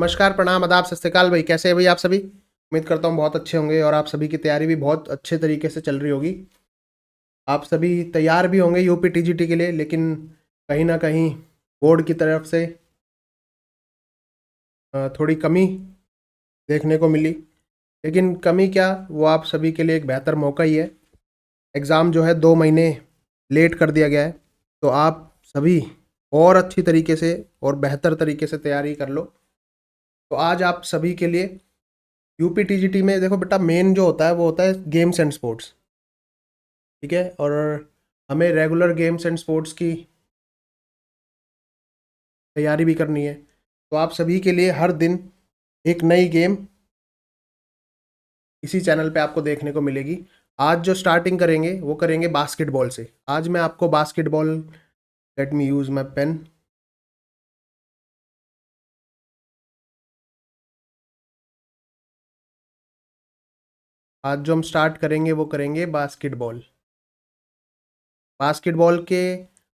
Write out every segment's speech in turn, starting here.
नमस्कार, प्रणाम, आदाब, सत श्री अकाल भाई। कैसे हैं भाई आप सभी? उम्मीद करता हूँ बहुत अच्छे होंगे और आप सभी की तैयारी भी बहुत अच्छे तरीके से चल रही होगी। आप सभी तैयार भी होंगे यूपी टीजीटी के लिए, लेकिन कहीं ना कहीं बोर्ड की तरफ से थोड़ी कमी देखने को मिली। लेकिन कमी क्या, वो आप सभी के लिए एक बेहतर मौका ही है। एग्ज़ाम जो है 2 महीने लेट कर दिया गया है, तो आप सभी और अच्छी तरीके से और बेहतर तरीके से तैयारी कर लो। तो आज आप सभी के लिए यूपी टीजीटी में देखो बेटा, मेन जो होता है वो होता है गेम्स एंड स्पोर्ट्स। ठीक है, और हमें रेगुलर गेम्स एंड स्पोर्ट्स की तैयारी भी करनी है। तो आप सभी के लिए हर दिन एक नई गेम इसी चैनल पे आपको देखने को मिलेगी। आज जो स्टार्टिंग करेंगे वो करेंगे बास्केटबॉल से। आज मैं आपको basketball, let me use my pen. आज जो हम स्टार्ट करेंगे वो करेंगे बास्केटबॉल। बास्केटबॉल के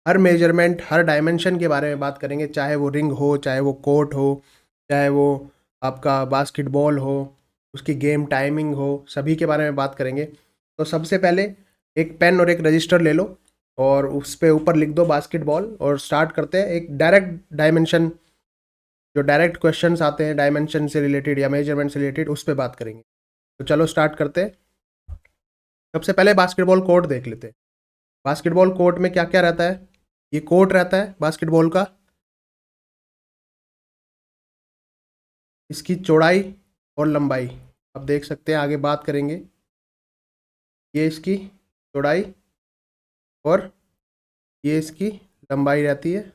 हर मेजरमेंट, हर डायमेंशन के बारे में बात करेंगे, चाहे वो रिंग हो, चाहे वो कोर्ट हो, चाहे वो आपका बास्केटबॉल हो, उसकी गेम टाइमिंग हो, सभी के बारे में बात करेंगे। तो सबसे पहले एक पेन और एक रजिस्टर ले लो और उस पे ऊपर लिख दो बास्केटबॉल और स्टार्ट करते हैं। एक डायरेक्ट डायमेंशन, जो डायरेक्ट क्वेश्चंस आते हैं डायमेंशन से रिलेटेड या मेजरमेंट से रिलेटेड, उस पर बात करेंगे। तो चलो स्टार्ट करते हैं। सबसे पहले बास्केटबॉल कोर्ट देख लेते हैं। बास्केटबॉल कोर्ट में क्या क्या रहता है? ये कोर्ट रहता है बास्केटबॉल का, इसकी चौड़ाई और लंबाई आप देख सकते हैं, आगे बात करेंगे। ये इसकी चौड़ाई और ये इसकी लंबाई रहती है।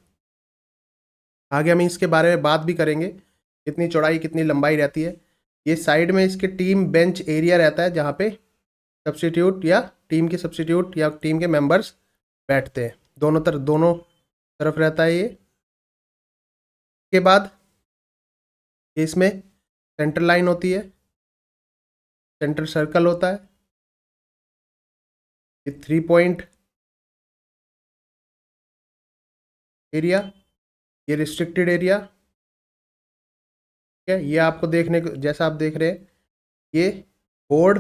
आगे हम इसके बारे में बात भी करेंगे, कितनी चौड़ाई कितनी लंबाई रहती है। ये साइड में इसके टीम बेंच एरिया रहता है, जहाँ पे सब्स्टिट्यूट या टीम के सब्स्टिट्यूट या टीम के मेंबर्स बैठते हैं। दोनों तरफ रहता है ये। के बाद इसमें सेंटर लाइन होती है, सेंटर सर्कल होता है, ये 3 पॉइंट एरिया, ये रिस्ट्रिक्टेड एरिया। ठीक है, ये आपको देखने को, जैसा आप देख रहे हैं, ये बोर्ड,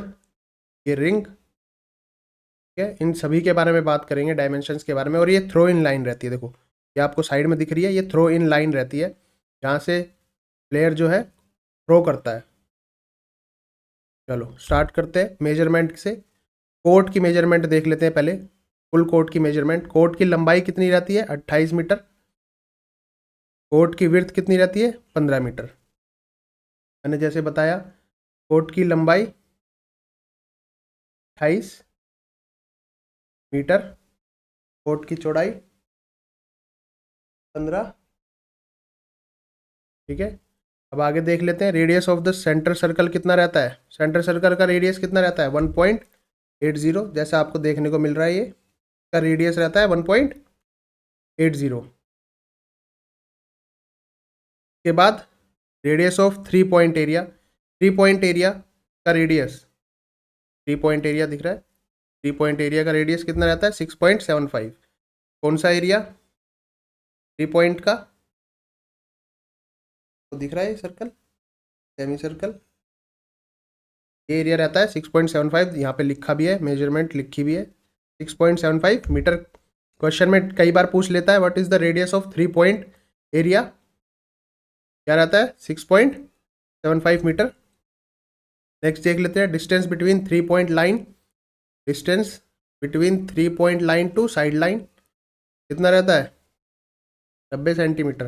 ये रिंग। ठीक है, इन सभी के बारे में बात करेंगे, डायमेंशंस के बारे में। और ये थ्रो इन लाइन रहती है, देखो ये आपको साइड में दिख रही है, ये थ्रो इन लाइन रहती है, जहाँ से प्लेयर जो है थ्रो करता है। चलो स्टार्ट करते हैं मेजरमेंट से। कोर्ट की मेजरमेंट देख लेते हैं पहले। फुल कोर्ट की मेजरमेंट, कोर्ट की लंबाई कितनी रहती है? 28 मीटर। कोर्ट की विड्थ कितनी रहती है? 15 मीटर। मैंने जैसे बताया, कोर्ट की लंबाई 28 मीटर, कोर्ट की चौड़ाई 15। ठीक है, अब आगे देख लेते हैं। Radius of the centre circle कितना रहता है? सेंटर सर्कल का रेडियस कितना रहता है? 1.80, जैसा आपको देखने को मिल रहा है। ये का रेडियस रहता है 1.80। के बाद radius of 3 point area. 3 point area का रेडियस, 3 पॉइंट एरिया दिख रहा है, 3 पॉइंट एरिया का रेडियस कितना रहता है? 6.75। कौन सा एरिया? 3 पॉइंट का, तो दिख रहा है सर्कल, सेमी सर्कल। ये एरिया रहता है 6.75। यहाँ पे लिखा भी है, मेजरमेंट लिखी भी है, 6.75 मीटर। क्वेश्चन में कई बार पूछ लेता है, what is the radius of 3 point area? क्या रहता है? 6.75 मीटर। नेक्स्ट देख लेते हैं, distance between 3 point line. Distance between 3 point line to side line कितना रहता है? 90 centimetre.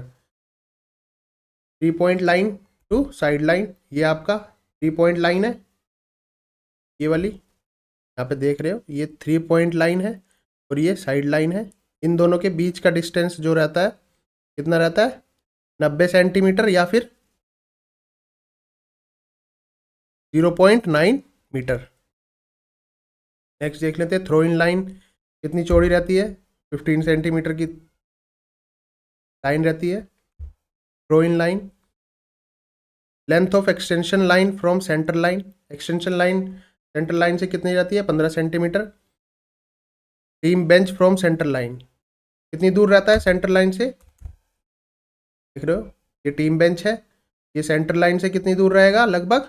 3 point line to side line, ये आपका 3 पॉइंट लाइन है, ये वाली यहाँ पे देख रहे हो, ये 3 पॉइंट लाइन है और ये साइड लाइन है। इन दोनों के बीच का डिस्टेंस जो रहता है कितना रहता है? 90 सेंटीमीटर या फिर 0.9 मीटर। नेक्स्ट देख लेते हैं, थ्रो इन लाइन कितनी चौड़ी रहती है? 15 सेंटीमीटर की लाइन रहती है throw in line. Length of extension line from centre line, extension line centre line से कितनी रहती है? 15 centimetre. Team bench from centre line कितनी दूर रहता है सेंटर लाइन से? देख रहे हो, ये टीम बेंच है, ये सेंटर लाइन से कितनी दूर रहेगा, लगभग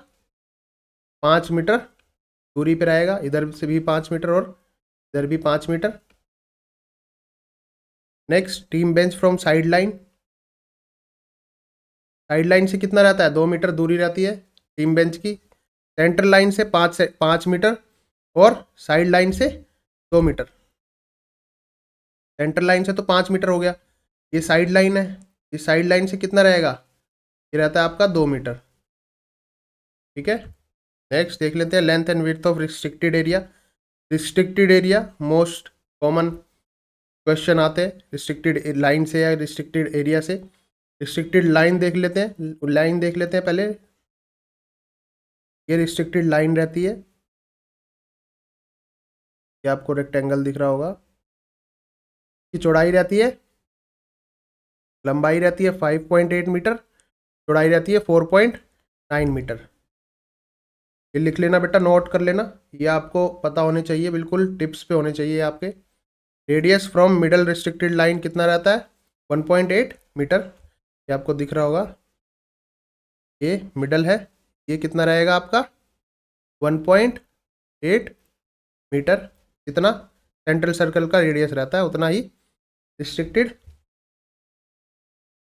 5 मीटर दूरी पे रहेगा, इधर से भी 5 मीटर और इधर भी 5 metre. Next, team bench from side line, side line से कितना रहता है, 2 मीटर दूरी रहती है टीम बेंच की। सेंटर लाइन से 5 मीटर और साइड लाइन से 2 मीटर। सेंटर लाइन से तो 5 मीटर हो गया, ये साइड लाइन है, ये साइड लाइन से कितना रहेगा, ये रहता है आपका 2 मीटर। ठीक है, नेक्स्ट देख लेते हैं length and width of restricted area. Restricted area most common question आते हैं रिस्ट्रिक्टेड लाइन से या रिस्ट्रिक्टेड एरिया से। रिस्ट्रिक्टेड लाइन देख लेते हैं, लाइन देख लेते हैं पहले। ये रिस्ट्रिक्टेड लाइन रहती है, ये आपको रेक्टेंगल दिख रहा होगा। की चौड़ाई रहती है, लंबाई रहती है 5.8 मीटर, चौड़ाई रहती है 4.9 मीटर। ये लिख लेना बेटा, नोट कर लेना, ये आपको पता होने चाहिए, बिल्कुल टिप्स पे होने चाहिए आपके। Radius from middle restricted line कितना रहता है, 1.8 मीटर। ये आपको दिख रहा होगा, ये मिडल है, ये कितना रहेगा आपका 1.8 मीटर। कितना सेंट्रल सर्कल का रेडियस रहता है उतना ही रिस्ट्रिक्टेड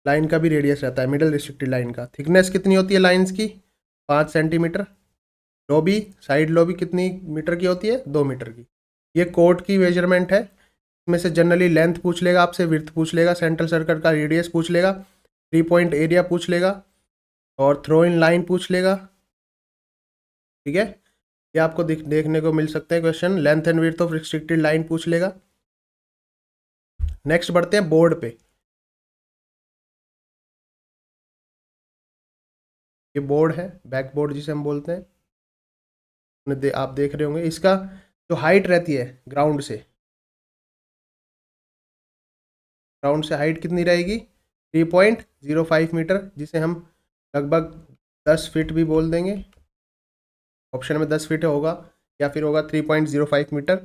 लाइन का भी रेडियस रहता है, मिडल रिस्ट्रिक्टेड लाइन का। थिकनेस कितनी होती है लाइंस की, 5 सेंटीमीटर। लॉबी, साइड लॉबी कितनी मीटर की होती है, 2 मीटर की। ये कोट की मेजरमेंट है, इसमें से जनरली लेंथ पूछ लेगा आपसे, विड्थ पूछ लेगा, सेंट्रल सर्कल का रेडियस पूछ लेगा, 3 पॉइंट एरिया पूछ लेगा और थ्रो इन लाइन पूछ लेगा। ठीक है, ये आपको देखने को मिल सकते हैं question, length and width of restricted line पूछ लेगा। नेक्स्ट बढ़ते हैं बोर्ड पे। ये बोर्ड है, बैक बोर्ड जिसे हम बोलते हैं, आप देख रहे होंगे। इसका जो हाइट रहती है ग्राउंड से हाइट कितनी रहेगी, 3.05 मीटर, जिसे हम लगभग 10 फीट भी बोल देंगे। ऑप्शन में 10 फीट होगा या फिर होगा 3.05 मीटर।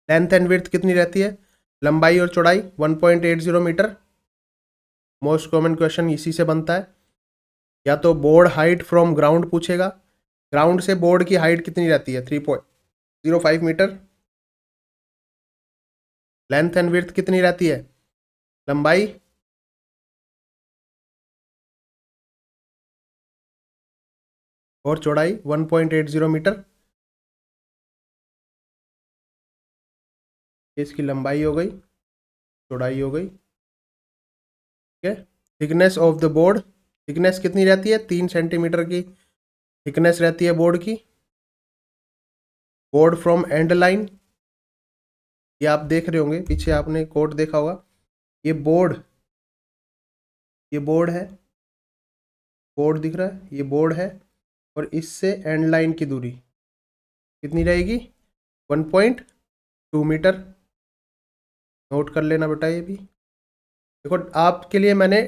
लेंथ एंड विड्थ कितनी रहती है, लंबाई और चौड़ाई 1.80 मीटर। मोस्ट कॉमन क्वेश्चन इसी से बनता है, या तो बोर्ड हाइट फ्रॉम ग्राउंड पूछेगा, ग्राउंड से बोर्ड की हाइट कितनी रहती है 3.05 मीटर। लेंथ एंड विड्थ कितनी रहती है, लंबाई और चौड़ाई 1.80 मीटर। इसकी लंबाई हो गई, चौड़ाई हो गई। ठीक है, thickness of the board, thickness कितनी रहती है, 3 सेंटीमीटर की थिकनेस रहती है बोर्ड की। बोर्ड फ्रॉम एंड लाइन, ये आप देख रहे होंगे, पीछे आपने कोड देखा होगा। ये बोर्ड है, बोर्ड दिख रहा है, ये बोर्ड है, और इससे एंड लाइन की दूरी कितनी रहेगी, 1.2 मीटर। नोट कर लेना बेटा, ये भी देखो आपके लिए मैंने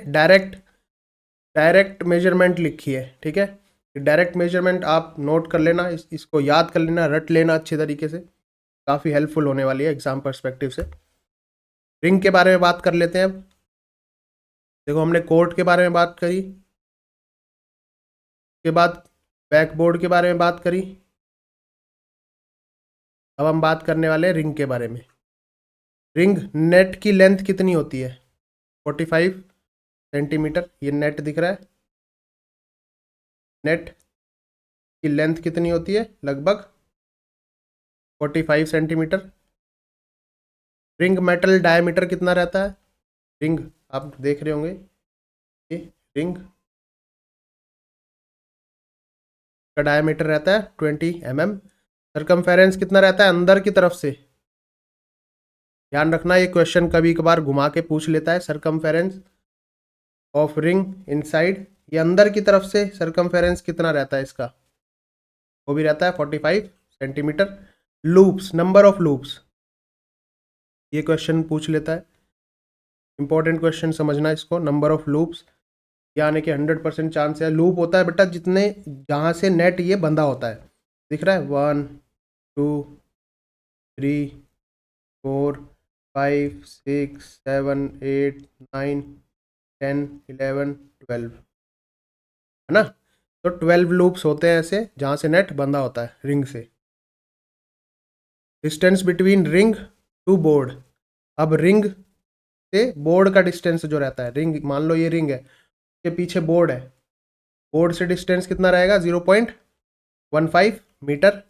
डायरेक्ट मेजरमेंट लिखी है। ठीक है, डायरेक्ट मेजरमेंट आप नोट कर लेना, इसको याद कर लेना, रट लेना अच्छे तरीके से, काफ़ी हेल्पफुल होने वाली है एग्जाम पर्सपेक्टिव से। रिंग के बारे में बात कर लेते हैं अब। देखो हमने कोर्ट के बारे में बात करी, के बाद बैकबोर्ड के बारे में बात करी, अब हम बात करने वाले हैं रिंग के बारे में। रिंग नेट की लेंथ कितनी होती है, 45 सेंटीमीटर। ये नेट दिख रहा है, नेट की लेंथ कितनी होती है, लगभग 45 सेंटीमीटर। रिंग मेटल डायमीटर कितना रहता है, रिंग आप देख रहे होंगे, ये रिंग का डायमीटर रहता है 20 mm। सरकमफेरेंस कितना रहता है अंदर की तरफ से, ध्यान रखना ये क्वेश्चन कभी कभार घुमा के पूछ लेता है। सरकमफेरेंस ऑफ रिंग इनसाइड, ये अंदर की तरफ से सरकमफेरेंस कितना रहता है इसका, वो भी रहता है 45 centimetre. Loops, number of loops, ये क्वेश्चन पूछ लेता है, इंपॉर्टेंट क्वेश्चन समझना इसको। नंबर ऑफ लूप्स यानी कि 100% चांस है, लूप होता है बेटा जितने, जहाँ से नेट ये बंधा होता है, दिख रहा है 1 2 3 4 5 6 7 8 9 10 11 12, है ना। तो 12 लूप्स होते हैं ऐसे जहाँ से नेट बंधा होता है रिंग से। Distance between ring to board, अब रिंग से बोर्ड का डिस्टेंस जो रहता है, रिंग मान लो ये रिंग है, के पीछे बोर्ड है, बोर्ड से डिस्टेंस कितना रहेगा 0.15 metre.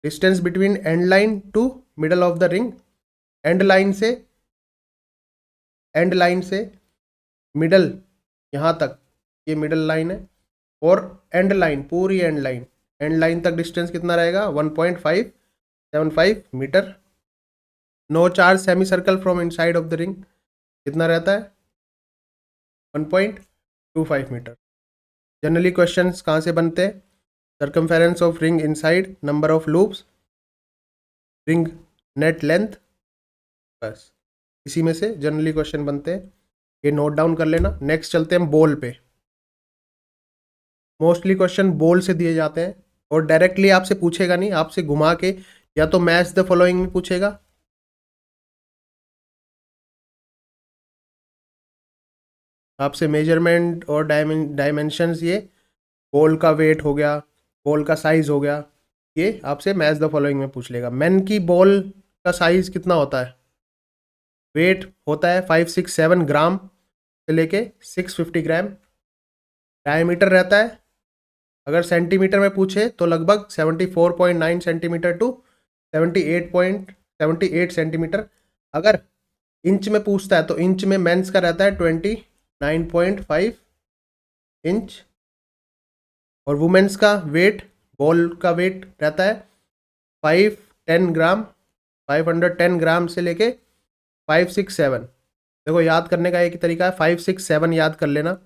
Distance between end line to middle of the ring, end line से मिडल यहाँ तक, ये मिडल लाइन है, और एंड लाइन पूरी एंड लाइन तक डिस्टेंस कितना रहेगा 1.575 metre. No charge semi circle from inside of the ring कितना रहता है 1.25 मीटर। जनरली क्वेश्चंस कहाँ से बनते हैं, circumference of ring inside, number of loops, ring net length, बस इसी में से जनरली क्वेश्चन बनते हैं, ये नोट डाउन कर लेना। नेक्स्ट चलते हैं बॉल पे। मोस्टली क्वेश्चन बॉल से दिए जाते हैं और डायरेक्टली आपसे पूछेगा नहीं, आपसे घुमा के या तो मैच द फॉलोइंग में पूछेगा, आपसे मेजरमेंट और डायमेंशंस, ये बॉल का वेट हो गया, बॉल का साइज हो गया, ये आपसे मैच द फॉलोइंग में पूछ लेगा। मैन की बॉल का साइज कितना होता है, वेट होता है 567 ग्राम से लेके 650 ग्राम। डायमीटर रहता है, अगर सेंटीमीटर में पूछे तो लगभग 74.9 सेंटीमीटर टू 78 सेंटीमीटर। अगर इंच में पूछता है तो इंच में मेंस का रहता है 29.5 इंच, और वुमेन्स का वेट, बॉल का वेट रहता है 510 ग्राम, 510 ग्राम से लेके 567। देखो याद करने का एक तरीका है, 567 याद कर लेना।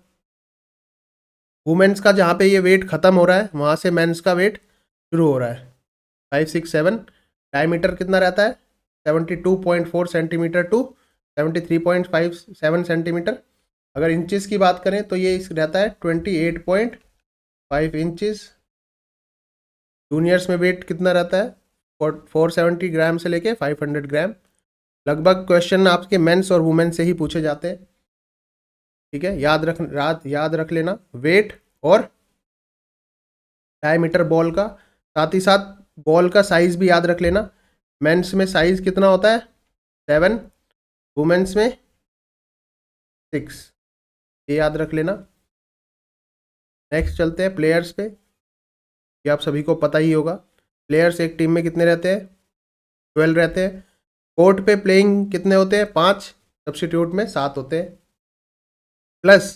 वुमेन्स का जहाँ पे ये वेट खत्म हो रहा है वहाँ से मेंस का वेट शुरू हो रहा है, 567। डायमीटर कितना रहता है 72.4 सेंटीमीटर टू 73.57 सेंटीमीटर। अगर इंचेस की बात करें तो ये रहता है 28.5 इंचेस। जूनियर्स में वेट कितना रहता है 470 ग्राम से लेके 500 ग्राम। लगभग क्वेश्चन आपके मेंस और वुमेन से ही पूछे जाते हैं, ठीक है। याद रख लेना वेट और डायमीटर बॉल का, साथ ही साथ बॉल का साइज भी याद रख लेना। मेंस में साइज कितना होता है 7, वुमेन्स में 6, ये याद रख लेना। नेक्स्ट चलते हैं प्लेयर्स पे, ये आप सभी को पता ही होगा। प्लेयर्स एक टीम में कितने रहते हैं 12 रहते हैं। कोर्ट पे प्लेइंग कितने होते हैं 5, सब्स्टिट्यूट में 7 होते हैं। प्लस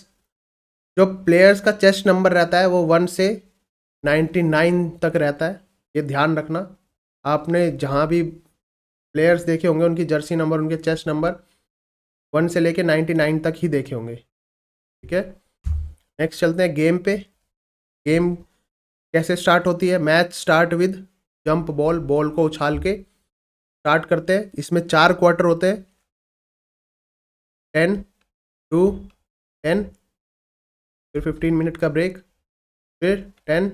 जो प्लेयर्स का चेस्ट नंबर रहता है वो 1 से 99 तक रहता है, ये ध्यान रखना। आपने जहाँ भी प्लेयर्स देखे होंगे उनकी जर्सी नंबर, उनके चेस्ट नंबर 1 से लेके 99 तक ही देखे होंगे, ठीक है। नेक्स्ट चलते हैं गेम पे। गेम कैसे स्टार्ट होती है, match start with jump ball, ball को उछाल के स्टार्ट करते हैं। इसमें 4 क्वार्टर होते हैं, 10, 2, 10, फिर 15 मिनट का ब्रेक, फिर 10,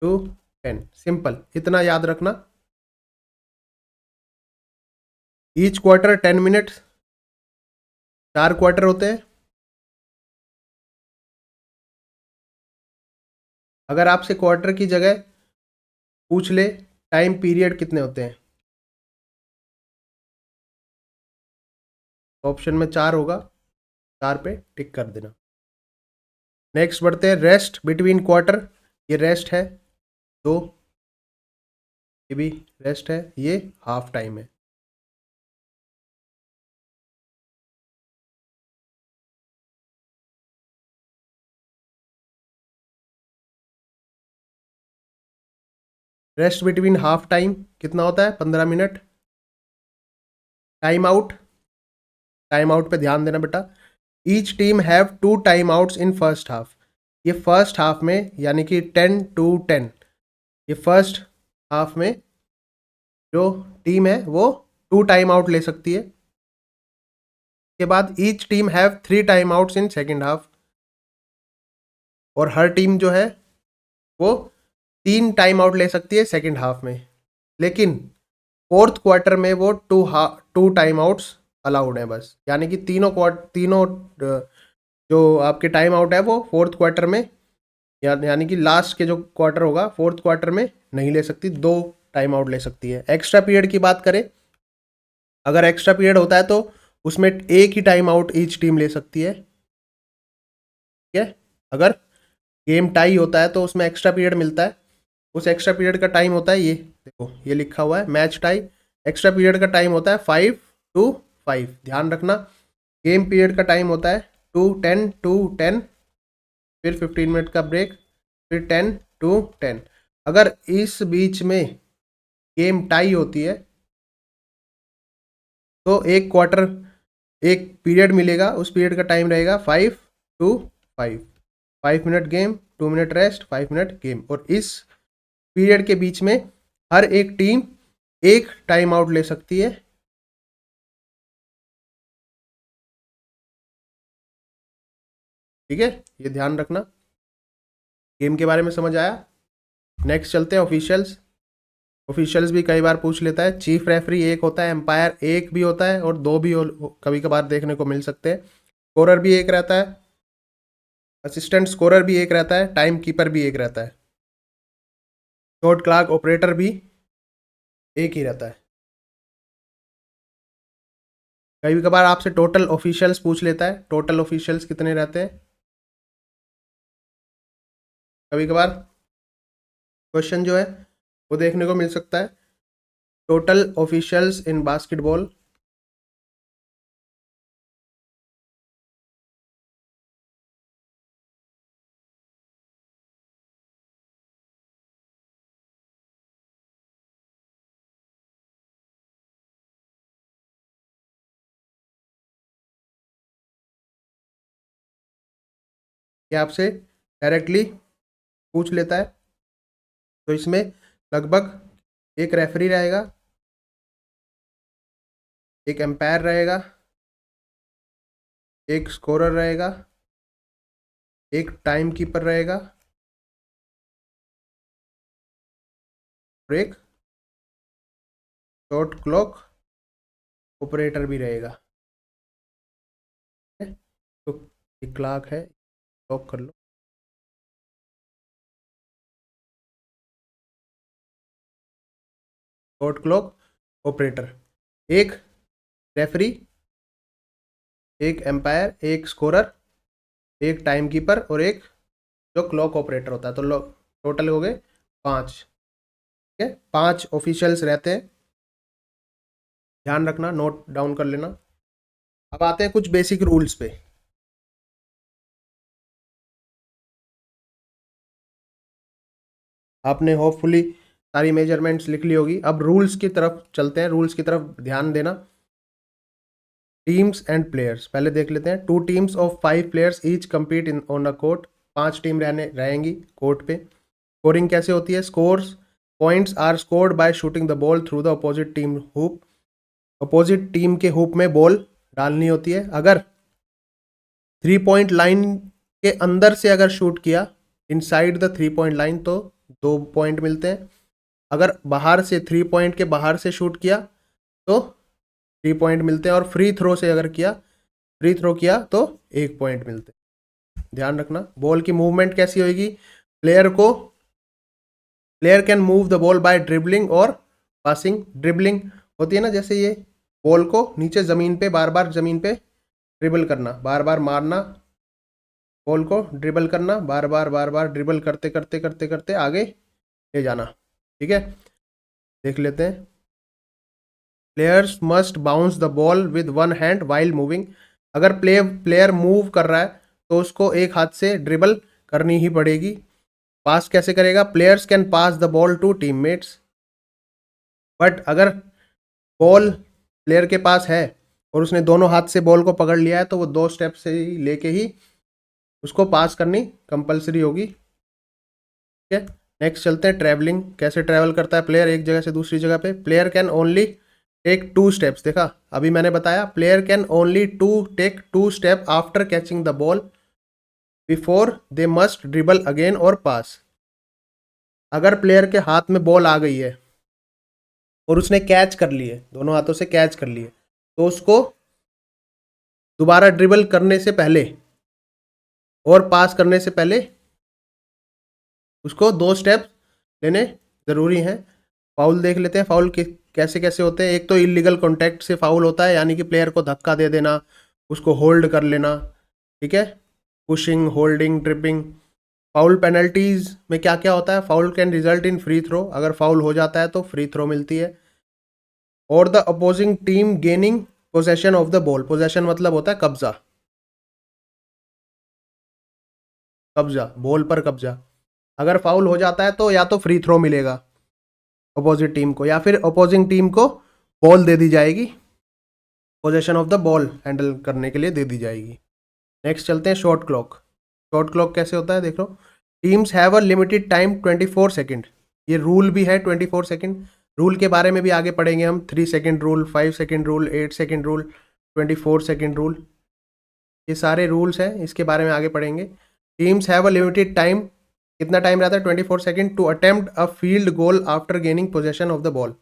2, 10। सिंपल, इतना याद रखना। ईच क्वार्टर 10 मिनट्स, 4 क्वार्टर होते हैं। अगर आपसे क्वार्टर की जगह पूछ ले टाइम पीरियड कितने होते हैं, ऑप्शन में 4 होगा, 4 पे टिक कर देना। नेक्स्ट बढ़ते हैं रेस्ट बिटवीन क्वार्टर, ये रेस्ट है 2, ये भी रेस्ट है, ये हाफ टाइम है। रेस्ट बिटवीन हाफ टाइम कितना होता है 15 minute. Time out, time out पे ध्यान देना बेटा। Each team have 2 time outs in first half, ये फर्स्ट हाफ में यानी कि 10 to 10, ये फर्स्ट हाफ में जो टीम है वो 2 टाइम आउट ले सकती है। के बाद each team have 3 time outs in second half, और हर टीम जो है वो 3 टाइम आउट ले सकती है सेकेंड हाफ में, लेकिन फोर्थ क्वार्टर में वो 2 टाइम आउट्स अलाउड है बस, यानी कि तीनों जो आपके टाइम आउट है वो फोर्थ क्वार्टर में यानी कि लास्ट के जो क्वार्टर होगा, फोर्थ क्वार्टर में नहीं ले सकती, 2 टाइम आउट ले सकती है। एक्स्ट्रा पीरियड की बात करें, अगर एक्स्ट्रा पीरियड होता है तो उसमें एक ही टाइम आउट ईच टीम ले सकती है, ठीक है। अगर गेम टाई होता है तो उसमें एक्स्ट्रा पीरियड मिलता है, उस एक्स्ट्रा पीरियड का टाइम होता है, ये देखो ये लिखा हुआ है मैच टाई। एक्स्ट्रा पीरियड का टाइम होता है 5-5, ध्यान रखना। गेम पीरियड का टाइम होता है 2-10, फिर 15 मिनट का ब्रेक, फिर 10-10। अगर इस बीच में गेम टाई होती है तो एक क्वार्टर, एक पीरियड मिलेगा, उस पीरियड का टाइम रहेगा 5-5, 5 minute game, 2 minute rest, 5 minute game. और इस पीरियड के बीच में हर एक टीम एक टाइम आउट ले सकती है, ठीक है, ये ध्यान रखना। गेम के बारे में समझ आया। नेक्स्ट चलते हैं ऑफिशियल्स। ऑफिशियल्स भी कई बार पूछ लेता है। चीफ रेफरी एक होता है, एम्पायर एक भी होता है और 2 भी कभी कभार देखने को मिल सकते हैं। स्कोरर भी एक रहता है, असिस्टेंट स्कोरर भी एक रहता है, टाइम कीपर भी एक रहता है, शॉट क्लॉक ऑपरेटर भी एक ही रहता है। कभी कभार आपसे टोटल ऑफिशियल्स पूछ लेता है, टोटल ऑफिशियल्स कितने रहते हैं, कभी कभार क्वेश्चन जो है वो देखने को मिल सकता है। टोटल ऑफिशियल्स इन बास्केटबॉल, ये आपसे डायरेक्टली पूछ लेता है। तो इसमें लगभग एक रेफरी रहेगा, एक एम्पायर रहेगा, एक स्कोरर रहेगा, एक टाइम कीपर रहेगा और एक शॉट क्लॉक ऑपरेटर भी रहेगा, ठीक है? तो एक क्लॉक है, लॉक कर लो। शॉट क्लॉक ऑपरेटर, एक रेफरी, एक एम्पायर, एक स्कोरर, एक टाइम कीपर और एक जो क्लॉक ऑपरेटर होता है। तो टोटल हो गए 5, ठीक है। 5 ऑफिशियल्स रहते हैं, ध्यान रखना, नोट डाउन कर लेना। अब आते हैं कुछ बेसिक रूल्स पे। आपने होपफुली सारी मेजरमेंट्स लिख ली होगी। अब रूल्स की तरफ चलते हैं, रूल्स की तरफ ध्यान देना। टीम्स एंड प्लेयर्स पहले देख लेते हैं। 2 teams of 5 players each compete in on a court, 5 team रहेंगी कोर्ट पे। स्कोरिंग कैसे होती है? Scores points are scored by shooting the ball through the opposite team hoop, opposite team के हुप में बॉल डालनी होती है। अगर 3 पॉइंट लाइन के अंदर से अगर शूट किया, इनसाइड द 3 पॉइंट लाइन, तो 2 पॉइंट मिलते हैं। अगर बाहर से 3 पॉइंट के बाहर से शूट किया तो 3 पॉइंट मिलते हैं, और फ्री थ्रो से अगर किया, फ्री थ्रो किया तो 1 पॉइंट मिलते हैं। ध्यान रखना। बॉल की मूवमेंट कैसी होगी? Player can move the ball by dribbling और पासिंग। ड्रिबलिंग होती है ना, जैसे ये बॉल को नीचे ज़मीन पे बार बार ज़मीन पे ड्रिबल करना, बार बार मारना, बॉल को ड्रिबल करना, बार बार ड्रिबल करते करते करते करते आगे ले जाना, ठीक है। देख लेते हैं। Players must bounce the ball with one hand while moving. अगर प्लेयर मूव कर रहा है तो उसको एक हाथ से ड्रिबल करनी ही पड़ेगी। पास कैसे करेगा? Players can pass the ball to teammates, but अगर बॉल प्लेयर के पास है और उसने दोनों हाथ से बॉल को पकड़ लिया है तो वो 2 स्टेप से ही लेके ही उसको पास करनी कंपलसरी होगी, ठीक है। नेक्स्ट चलते हैं ट्रैवलिंग। कैसे ट्रैवल करता है प्लेयर एक जगह से दूसरी जगह पे? Player can only take 2 steps. देखा, अभी मैंने बताया, player can only take 2 step after catching the ball before they must dribble again और पास। अगर प्लेयर के हाथ में बॉल आ गई है और उसने कैच कर ली है, दोनों हाथों से कैच कर ली है, तो उसको दोबारा ड्रिबल करने से पहले और पास करने से पहले उसको 2 स्टेप लेने ज़रूरी हैं। फाउल देख लेते हैं, फाउल कैसे कैसे होते हैं। एक तो इलीगल कॉन्टैक्ट से फाउल होता है, यानी कि प्लेयर को धक्का दे देना, उसको होल्ड कर लेना, ठीक है, pushing, holding, tripping. Foul penalties में क्या क्या होता है, foul can result in free throw, अगर फाउल हो जाता है तो फ्री थ्रो मिलती है। और the opposing team gaining possession of the ball, possession मतलब होता है कब्जा, कब्जा, बॉल पर कब्जा। अगर फाउल हो जाता है तो या तो फ्री थ्रो मिलेगा अपोजिट टीम को, या फिर अपोजिंग टीम को बॉल दे दी जाएगी, possession of the ball handle करने के लिए दे दी जाएगी। नेक्स्ट चलते हैं शॉट क्लॉक। शॉट क्लॉक कैसे होता है देखो, teams have a limited time 24 second, ये रूल भी है 24 सेकेंड। रूल के बारे में भी आगे पढ़ेंगे हम, 3 second rule, 5 second rule, 8 second rule, 24 second rule, ये सारे रूल्स हैं, इसके बारे में आगे पढ़ेंगे। Teams have a limited time, कितना टाइम रहता है 24 second, to attempt a field goal after gaining possession of the ball.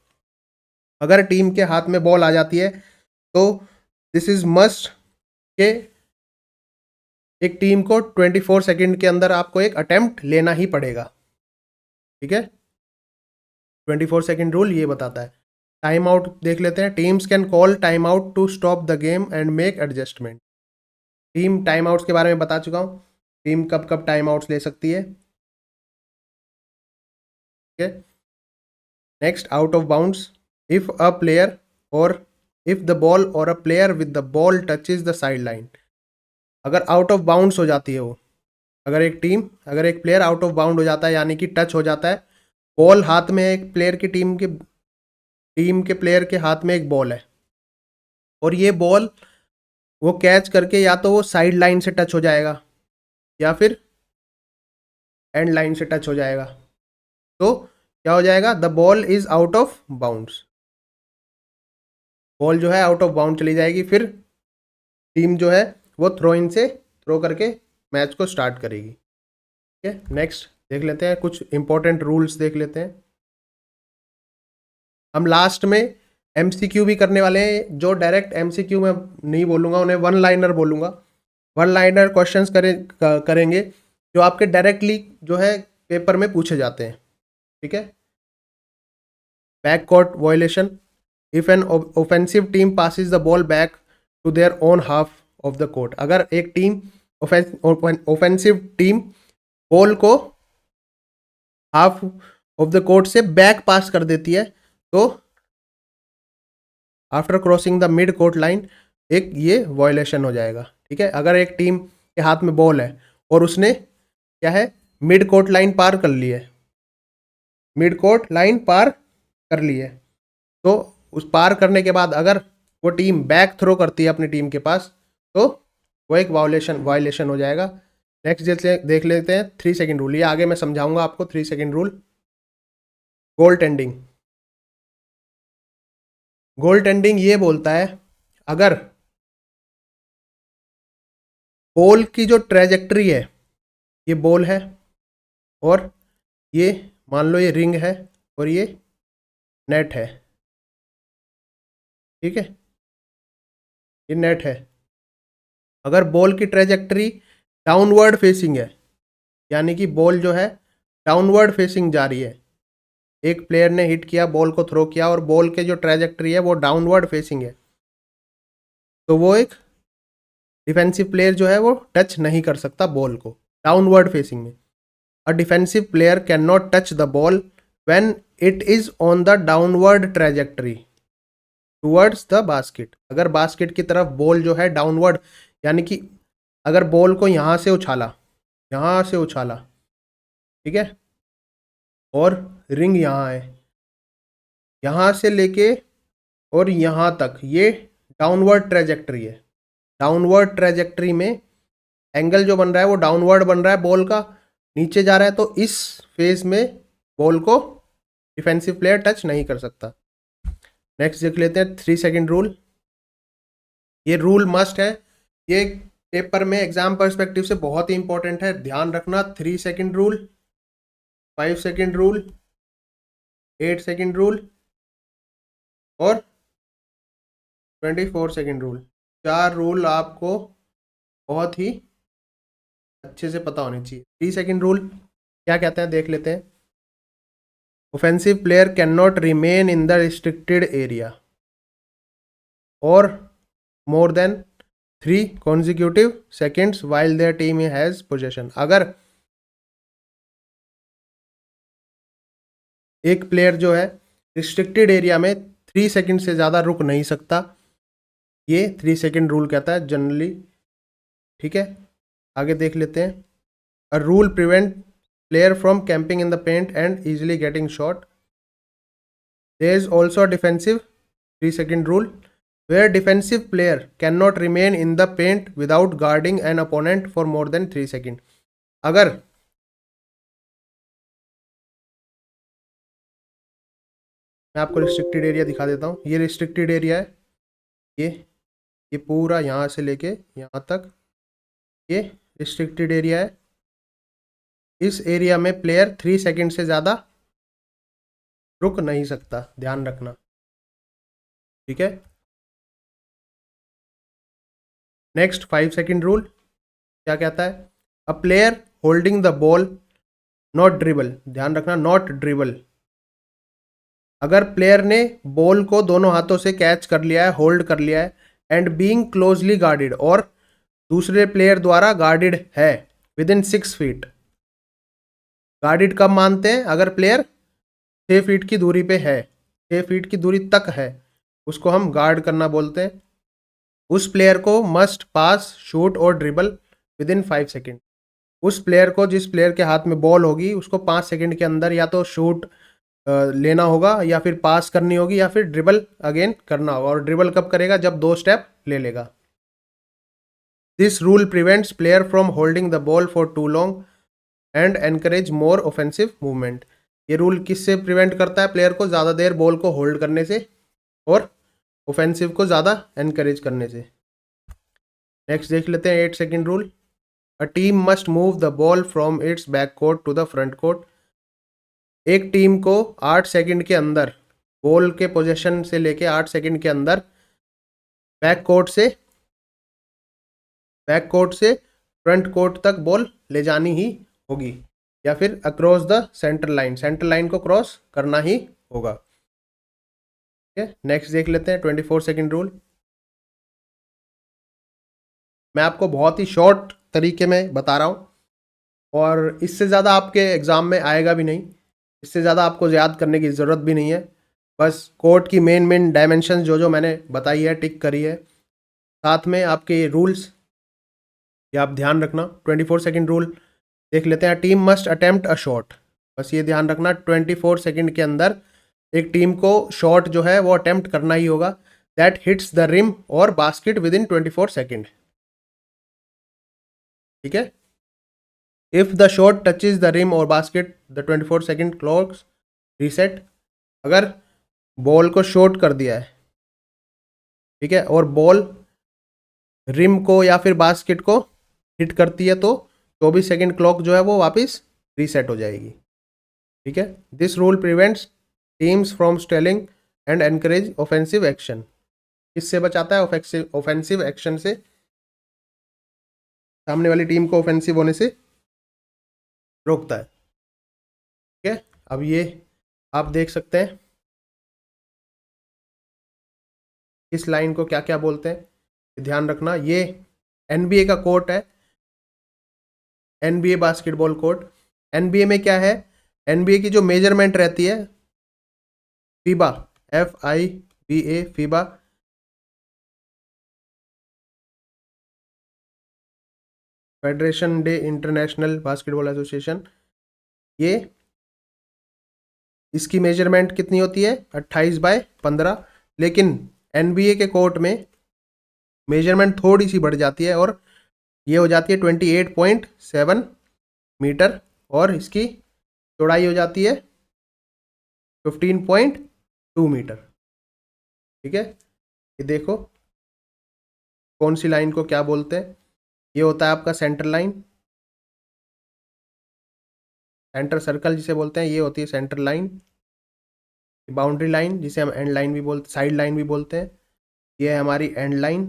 अगर टीम के हाथ में बॉल आ जाती है तो दिस इज मस्ट के एक टीम को 24 सेकेंड के अंदर आपको एक अटेम्प्ट लेना ही पड़ेगा, ठीक है। 24 सेकेंड रूल ये बताता है। टाइम आउट देख लेते हैं। Teams can call time out to stop the game and make adjustment. Team time outs के बारे में बता चुका हूँ, टीम कब कब टाइम आउट्स ले सकती है, ठीक है। Next, out of bounds, if a player और इफ द बॉल और a player with the ball touches the side line, अगर आउट ऑफ बाउंड्स हो जाती है वो, अगर एक टीम, अगर एक प्लेयर आउट ऑफ बाउंड हो जाता है यानी कि टच हो जाता है, बॉल हाथ में, एक प्लेयर की टीम के प्लेयर के हाथ में एक बॉल है, और ये बॉल वो कैच करके या तो वो साइड लाइन से टच हो जाएगा या फिर एंड लाइन से टच हो जाएगा, तो क्या हो जाएगा, the ball is out of bounds, ball जो है आउट ऑफ बाउंड चली जाएगी। फिर टीम जो है वो थ्रो इन से थ्रो करके मैच को स्टार्ट करेगी, ठीक है। नेक्स्ट देख लेते हैं, कुछ इंपॉर्टेंट रूल्स देख लेते हैं। हम लास्ट में एमसीक्यू भी करने वाले हैं, जो डायरेक्ट एमसीक्यू में नहीं बोलूँगा, उन्हें वन लाइनर बोलूँगा। वन लाइनर क्वेश्चंस करेंगे जो आपके डायरेक्टली जो है पेपर में पूछे जाते हैं, ठीक है। Back court violation, if an offensive team passes the ball back to their own half of the court, अगर एक टीम ऑफेंसिव टीम बॉल को हाफ ऑफ द कोर्ट से बैक पास कर देती है, तो after crossing the mid court line एक ये वायलेशन हो जाएगा, ठीक है। अगर एक टीम के हाथ में बॉल है और उसने क्या है, मिड कोर्ट लाइन पार कर ली है, मिड कोर्ट लाइन पार कर ली है, तो उस पार करने के बाद अगर वो टीम बैक थ्रो करती है अपनी टीम के पास, तो वो एक वायलेशन हो जाएगा। नेक्स्ट देख लेते हैं 3 सेकेंड रूल, ये आगे मैं समझाऊंगा आपको। 3 सेकेंड रूल, गोल टेंडिंग। गोल टेंडिंग ये बोलता है, अगर बॉल की जो ट्रेजेक्ट्री है, ये बॉल है और ये मान लो ये रिंग है और ये नेट है, ठीक है, ये नेट है। अगर बॉल की ट्रेजेक्ट्री डाउनवर्ड फेसिंग है, यानी कि बॉल जो है डाउनवर्ड फेसिंग जा रही है, एक प्लेयर ने हिट किया, बॉल को थ्रो किया और बॉल के जो ट्रेजेक्ट्री है वो डाउनवर्ड फेसिंग है, तो वो एक डिफेंसिव प्लेयर जो है वो टच नहीं कर सकता बॉल को डाउनवर्ड फेसिंग में। A defensive player can not touch the ball when it is on the downward trajectory towards the basket, अगर बास्केट की तरफ बॉल जो है डाउनवर्ड, यानी कि अगर बॉल को यहाँ से उछाला, यहाँ से उछाला, ठीक है, और रिंग यहाँ है, यहाँ से लेके और यहाँ तक ये डाउनवर्ड ट्रेजेक्ट्री है। डाउनवर्ड ट्रेजेक्ट्री में एंगल जो बन रहा है वो डाउनवर्ड बन रहा है, बॉल का नीचे जा रहा है, तो इस फेज में बॉल को डिफेंसिव प्लेयर टच नहीं कर सकता। नेक्स्ट देख लेते हैं 3 सेकेंड रूल, ये रूल मस्ट है, ये पेपर में एग्जाम पर्सपेक्टिव से बहुत ही इंपॉर्टेंट है, ध्यान रखना। 3 second rule, 5 second rule, 8 second rule और 24 सेकेंड रूल, 4 रूल आपको बहुत ही अच्छे से पता होने चाहिए। 3 सेकेंड रूल, क्या कहते हैं देख लेते हैं। Offensive player can not remain in the restricted area और more than 3 consecutive seconds while their team has possession। अगर एक प्लेयर जो है रिस्ट्रिक्टेड एरिया में 3 सेकंड से ज़्यादा रुक नहीं सकता, ये 3 सेकंड रूल कहता है जनरली। ठीक है, आगे देख लेते हैं। A rule prevent player from camping in the paint and easily getting shot. There is also defensive 3 second rule where defensive player cannot remain in the paint without guarding an opponent for more than 3 seconds। अगर मैं आपको restricted area दिखा देता हूँ, ये restricted area है, ये ये पूरा यहाँ से लेके यहाँ तक ये रिस्ट्रिक्टेड एरिया है। इस एरिया में प्लेयर 3 सेकंड से ज़्यादा रुक नहीं सकता, ध्यान रखना। ठीक है, नेक्स्ट 5 सेकंड रूल क्या कहता है। A player holding the ball not dribble, ध्यान रखना नॉट ड्रिबल। अगर प्लेयर ने बॉल को दोनों हाथों से कैच कर लिया है, होल्ड कर लिया है, एंड बीइंग क्लोजली गार्डेड, और दूसरे प्लेयर द्वारा गार्डेड है विद इन 6 फीट। गार्डेड कब मानते हैं, अगर प्लेयर 6 फीट की दूरी पे है, 6 फीट की दूरी तक है, उसको हम गार्ड करना बोलते हैं। उस प्लेयर को मस्ट पास, शूट और ड्रिबल विद इन 5 सेकेंड। उस प्लेयर को, जिस प्लेयर के हाथ में बॉल होगी, उसको 5 सेकेंड के अंदर या तो शूट लेना होगा, या फिर पास करनी होगी, या फिर ड्रिबल अगेन करना होगा। और ड्रिबल कब करेगा, जब 2 स्टेप ले लेगा। This rule prevents player from holding the ball for too long and encourage more offensive movement. ये रूल किससे प्रिवेंट करता है, प्लेयर को ज़्यादा देर बॉल को होल्ड करने से और ऑफेंसिव को ज़्यादा एनकरेज करने से। नेक्स्ट देख लेते हैं 8 second rule. A team must move the ball from its back court to the front court. एक टीम को 8 सेकंड के अंदर बॉल के पोजीशन से लेके 8 सेकंड के अंदर बैक कोर्ट से फ्रंट कोर्ट तक बॉल ले जानी ही होगी, या फिर across the centre line, centre line को क्रॉस करना ही होगा। ठीक है, नेक्स्ट देख लेते हैं 24 सेकंड रूल। मैं आपको बहुत ही शॉर्ट तरीके में बता रहा हूँ, और इससे ज़्यादा आपके एग्ज़ाम में आएगा भी नहीं, इससे ज़्यादा आपको याद करने की ज़रूरत भी नहीं है। बस कोर्ट की मेन डायमेंशन जो जो मैंने बताई है, टिक करी है, साथ में आपके रूल्स, ये आप ध्यान रखना। 24 सेकंड रूल देख लेते हैं। Team must attempt a shot, बस ये ध्यान रखना 24 सेकंड के अंदर एक टीम को शॉट जो है वो अटेम्प्ट करना ही होगा, दैट हिट्स द रिम और बास्केट विद इन 24 सेकंड। ठीक है, if the shot touches the rim और basket the 24 second clocks reset. अगर बॉल को शॉट कर दिया है, ठीक है, और बॉल रिम को या फिर बास्केट को हिट करती है, तो 24 सेकंड क्लॉक जो है वो वापस रीसेट हो जाएगी। ठीक है, this rule prevents teams from stalling and encourage offensive action. किससे बचाता है, ऑफेंसिव एक्शन से, सामने वाली टीम को ऑफेंसिव होने से रोकता है। ठीक है, अब ये आप देख सकते हैं इस लाइन को क्या क्या बोलते हैं, ध्यान रखना। ये NBA का कोर्ट है, NBA बास्केटबॉल कोर्ट। NBA में क्या है, NBA की जो मेजरमेंट रहती है, FIBA, FIBA, FIBA, federation day international basketball association, ये इसकी मेजरमेंट कितनी होती है, 28/15। लेकिन NBA के कोर्ट में मेजरमेंट थोड़ी सी बढ़ जाती है, और ये हो जाती है 28.7 मीटर, और इसकी चौड़ाई हो जाती है 15.2 मीटर। ठीक है, ये देखो कौन सी लाइन को क्या बोलते हैं। ये होता है आपका सेंटर लाइन, सेंटर सर्कल जिसे बोलते हैं, ये होती है सेंटर लाइन। बाउंड्री लाइन जिसे हम एंड लाइन भी बोलते, साइड लाइन भी बोलते हैं, ये है हमारी एंड लाइन,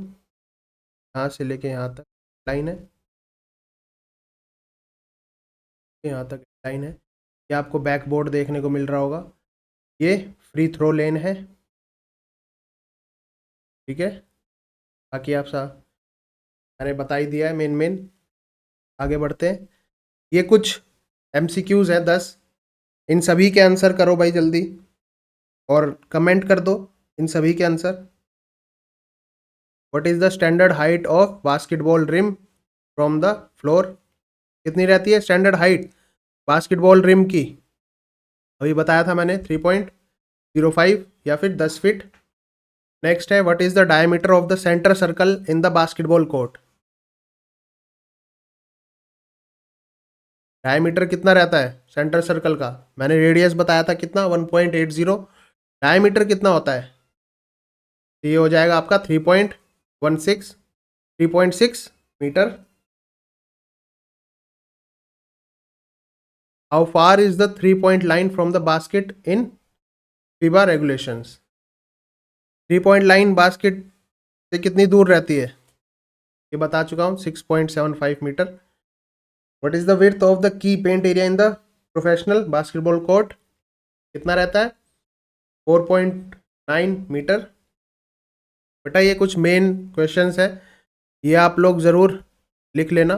यहाँ से लेके यहाँ तक लाइन है। यहाँ तक लाइन है। ये आपको बैकबोर्ड देखने को मिल रहा होगा। ये फ्री थ्रो लेन है, ठीक है। बाकी आप मैंने बता ही दिया है मेन। आगे बढ़ते हैं। ये कुछ MCQs हैं 10, इन सभी के आंसर करो भाई जल्दी, और कमेंट कर दो इन सभी के answer. What is the standard height of basketball rim from the floor? कितनी रहती है स्टैंडर्ड हाइट बास्केटबॉल रिम की? अभी बताया था मैंने 3.05 या फिर 10 फीट। नेक्स्ट है, what is the diameter of the centre circle in the basketball court? Diameter कितना रहता है सेंटर सर्कल का? मैंने रेडियस बताया था कितना, 1.80। डायमीटर कितना होता है? ये हो जाएगा आपका 3.6 metre. How far is the 3-point line from the basket in FIBA regulations? 3-point line basket से कितनी दूर रहती है? ये बता चुका हूँ, 6.75 metre. What is the width of the key paint area in the professional basketball court? कितना रहता है? 4.9 मीटर। बेटा ये कुछ मेन क्वेश्चंस है, ये आप लोग ज़रूर लिख लेना।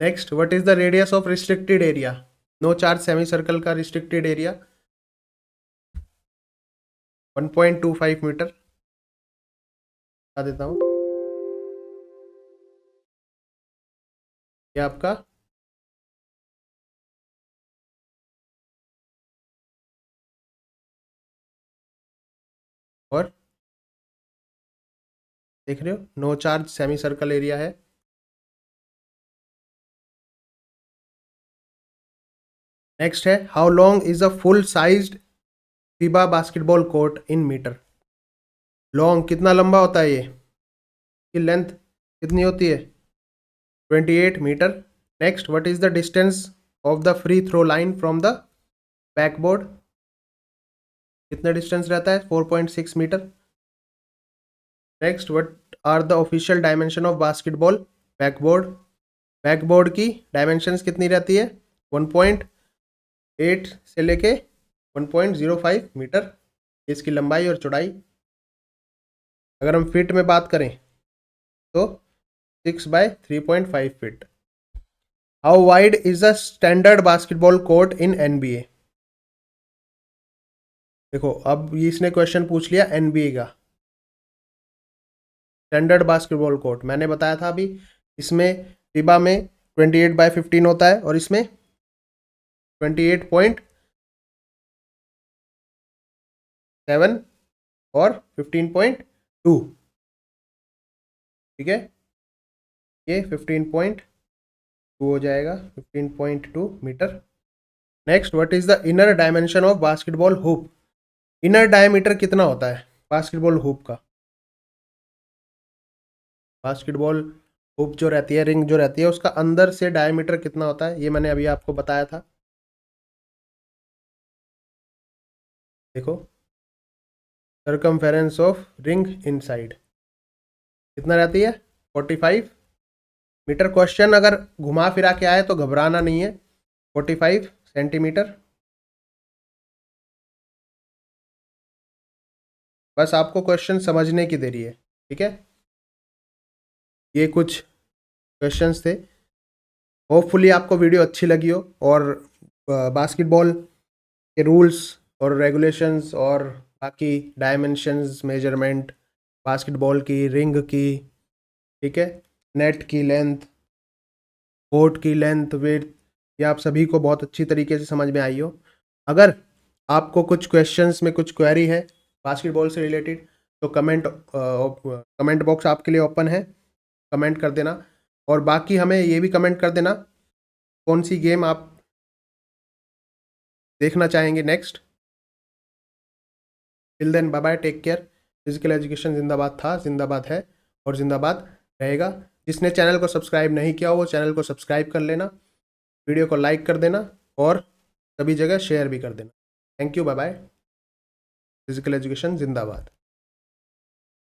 Next, what is the radius of restricted area? No charge semi circle का रिस्ट्रिक्टेड एरिया 1.25 मीटर। बता देता हूँ, ये आपका और देख रहे हो no charge semi circle area है। नेक्स्ट है, how long is a full sized FIBA basketball court in metre? Long कितना लंबा होता है ये, की लेंथ कितनी होती है? 28 metre. Next, what is the distance of the free throw line from the backboard? कितना डिस्टेंस रहता है? 4.6 metre. Next, what are the official dimension of basketball backboard? Backboard की डायमेंशंस कितनी रहती है? 1.8 से लेके 1.05 मीटर, इसकी लंबाई और चौड़ाई। अगर हम फिट में बात करें तो 6/3.5 feet. How wide is the standard basketball court in NBA? देखो अब इसने क्वेश्चन पूछ लिया NBA का। स्टैंडर्ड बास्केटबॉल कोर्ट मैंने बताया था अभी, इसमें FIBA में 28/15 होता है और इसमें 28.7 और 15.2, ठीक है। ये 15.2 हो जाएगा, 15.2 metre. Next, what is the inner dimension of basketball hoop? Inner diameter कितना होता है बास्केटबॉल हुप का? बास्केटबॉल हुप जो रहती है, रिंग जो रहती है, उसका अंदर से डायमीटर कितना होता है? ये मैंने अभी आपको बताया था। देखो, सर्कमफेरेंस ऑफ रिंग इनसाइड कितना रहती है? 45 मीटर। क्वेश्चन अगर घुमा फिरा के आए तो घबराना नहीं है, 45 सेंटीमीटर। बस आपको क्वेश्चन समझने की देरी है, ठीक है। ये कुछ क्वेश्चंस थे, होपफुली आपको वीडियो अच्छी लगी हो और बास्केटबॉल के रूल्स और रेगुलेशंस और बाकी डायमेंशंस, मेजरमेंट बास्केटबॉल की, रिंग की, ठीक है, नेट की लेंथ, कोर्ट की लेंथ, वेट, ये आप सभी को बहुत अच्छी तरीके से समझ में आई हो। अगर आपको कुछ क्वेश्चंस में कुछ क्वेरी है बास्केटबॉल से रिलेटेड तो कमेंट बॉक्स आपके लिए ओपन है, कमेंट कर देना। और बाकी हमें ये भी कमेंट कर देना कौन सी गेम आप देखना चाहेंगे next. Till then bye bye, take care. Physical education जिंदाबाद था, जिंदाबाद है और जिंदाबाद रहेगा। जिसने चैनल को सब्सक्राइब नहीं किया वो चैनल को सब्सक्राइब कर लेना, वीडियो को लाइक कर देना और सभी जगह शेयर भी कर देना। Thank you, bye bye. Physical education जिंदाबाद।